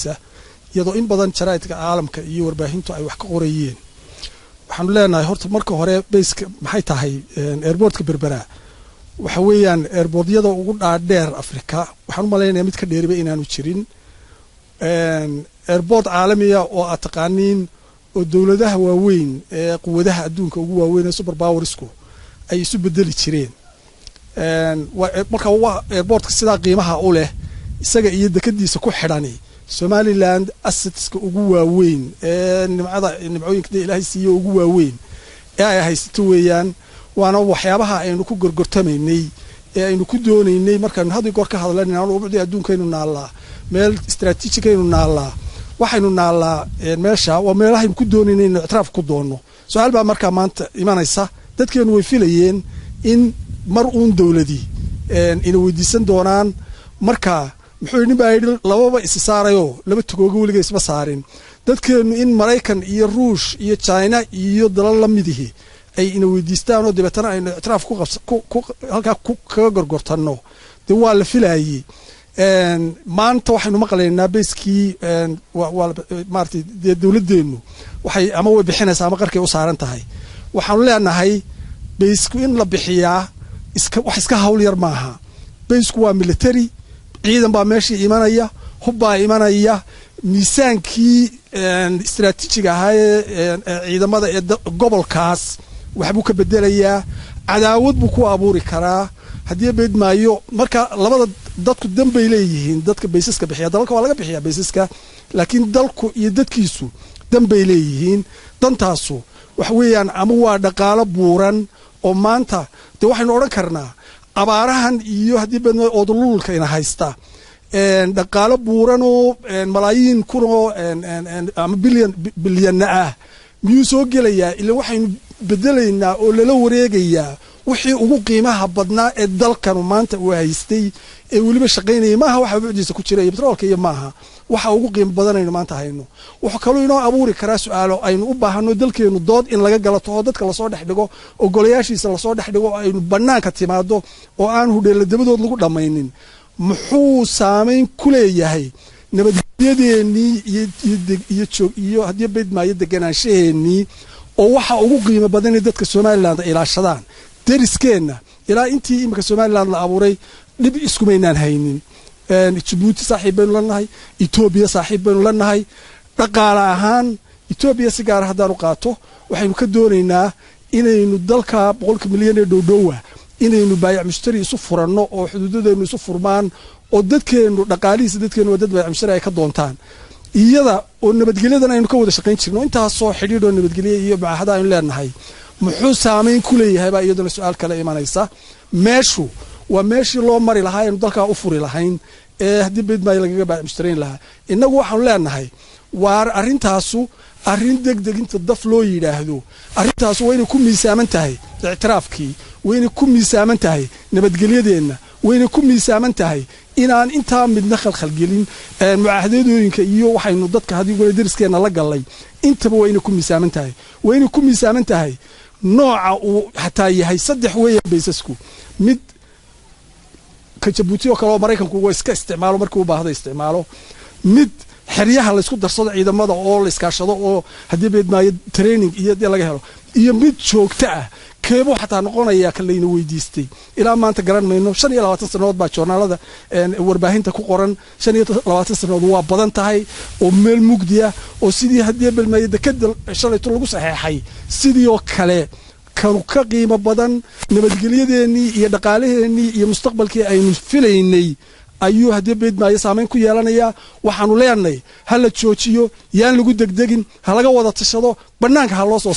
iyadoo in badan jaraa'idka caalamka iyo warbaahintu ay wax ka qorayeen waxaan leenahay horta marka hore base maxay tahay airportka Berbera waxa weeyaan airportyada ugu dhaadheer Afrika waxaan u maleynayaa mid ka dheeriba inaanu jirin airport caalamiya oo taqaaniin oo dawladaha waaweyn ee quwadaha adduunka ugu waaweyn ee super powersku ay isu bedeli jireen marka waa airportka sida qiimaha u leh isaga iyo dekadiisa ku xidhani Somaliland assetska ugu waaweyn ee nimcooyinka Ilaahay siiyo ugu waaweyn ee ay haysto weeyaan waana waxyaabaha aynu ku gorgortamaynay ee aynu ku doonaynay markaan hadii goor ka hadlaynaa oo ubuucdi adduunkeenu naalaa meel strategic aynu naalaa waxaynu naalaa meesha waa meelaha aynu ku doonaynay inuu itraaf ku doono su'aal baa markaa maanta imanaysa dadkeenu way filayeen in mar uun dawladii inay weydiisan doonaan markaa muxuu inba lababa is saarayo laba tagooga waliga isba saarin dadkeenu in Mareykan iyo Ruush iyo China iyo dalal la midihi ay ina weydiistaan oo dibatana ay itraaf ku halka ka gorgortano de waa la filayay maanta waxaynu maqlaynaa beeskii waa maartay dawladeenu waxay ama way bixinaysaa ama qarkay u saaran tahay waxaan leenahay beesku in la bixiyaa wax iska hawl yar maaha beesku waa military ciidan baa meeshii imanaya hubbaa imanaya miisaankii istiraatiijiga ahaa ciidamada ee gobolkaas waxbuu ka bedelayaa cadaawad buu ku abuuri karaa haddii beed maayo marka labada dadku danbay leeyihiin dadka baysaska bixiya dalka waa laga bixiyaa baysaska laakiin dalku iyo dadkiisu danbay leeyihiin dantaasu wax weeyaan ama waa dhaqaale buuran oo maanta de waxaynu oran karnaa abaarahan iyo haddii beed oo dululka ina haysta dhaqaale buuran oo malaayiin kun oo ama bilyan ah miyuu soo gelayaa ilaa waxaynu bedelaynaa oo lala wareegayaa wixii ugu qiimaha badnaa ee dalkan maanta uu haystay ee waliba shaqeynayay maaha waxa buucdiisa ku jiray petrolka iyo maaha waxa ugu qiimo badanayna maanta hayno waxa kale inoo abuuri karaa su'aalo aynu u baahano dalkeenu dood in laga galato oo dadka la soo dhaxdhigo oo golayaashiisa la soo dhaxdhigo aynu banaanka timaado oo aan hudheela dabadood lagu dhamaynin muxuu saameyn ku leeyahay nabadgelyadeenii iyo haddii beed maayo deganaanshaheennii oo waxa ugu qiimo badan ee dadka Somaliland ilaashadaan deriskeena ilaa intii imika Somaliland la abuuray dib iskumaynaan haynin Djibouti saaxiib baynu lanahay Ethiopia saaxiib baynu lanahay dhaqaale ahaan Ethiopia si gaar ah hadaan u qaato waxaynu ka doonaynaa inaynu dalka 100 milyan ee dhowdhowa inaynu baayac mushtari isu furanno oo xuduudadeenu isu furmaan oo dadkeenu dhaqaalihiisa dadkeenu dad baayac mushtari ay ka doontaan iyada oo nabadgelyada aynu ka wada shaqeyn jirno intaas soo xidhiidho nabadgelyo iyo baahada aynu leenahay muxuu saameyn ku leeyahay baa iyaduna su'aal kale imanaysa meeshu waa meeshii loo mari lahaa inuu dalka u furi lahayn ee haddii beed ma laga baayac mushtari lahaa inagu waxaan leenahay waar arintaasu arin degdeg inta daf loo yiraahdo arintaasu way ku miisaaman tahay itraafkii way ku miisaaman tahay nabadgelyadeena way ku miisaaman tahay inaan inta midna khalkhalgelin mucaahadooyinka iyo waxaynu dadka hadii gool deriskeena la galay intaba way ku miisaaman tahay way ku miisaaman tahay nooca uu hataa yahay saddex weeye baysasku mid ka Djibouti oo kale oo Mareykanku waa iska isticmaalo markuu u baahdo isticmaalo mid xiriyaha la isku darsado ciidamada oo la iskaashado oo hadii beed maayo training iyo laga helo iyo mid joogto ah keebo xataa noqonaya kaleeyna weydiistay ilaa maanta garan mayno 25 sanadood baa joornaalada warbaahinta ku qoran 25 sanadood waa badan tahay oo meel mugdiya oo sidii hadii beed maayo dekada shalayto lagu saxeexay sidii oo kale ka qiimo badan nabadgelyadeennii iyo dhaqaalaheennii iyo mustaqbalkii aynu filaynay ayuu hadii beed maayo saameyn ku yeelanaya waxaanu leenahay hal la joojiyo yaan lagu degdegin hal laga wada tashado banaanka hal loo soo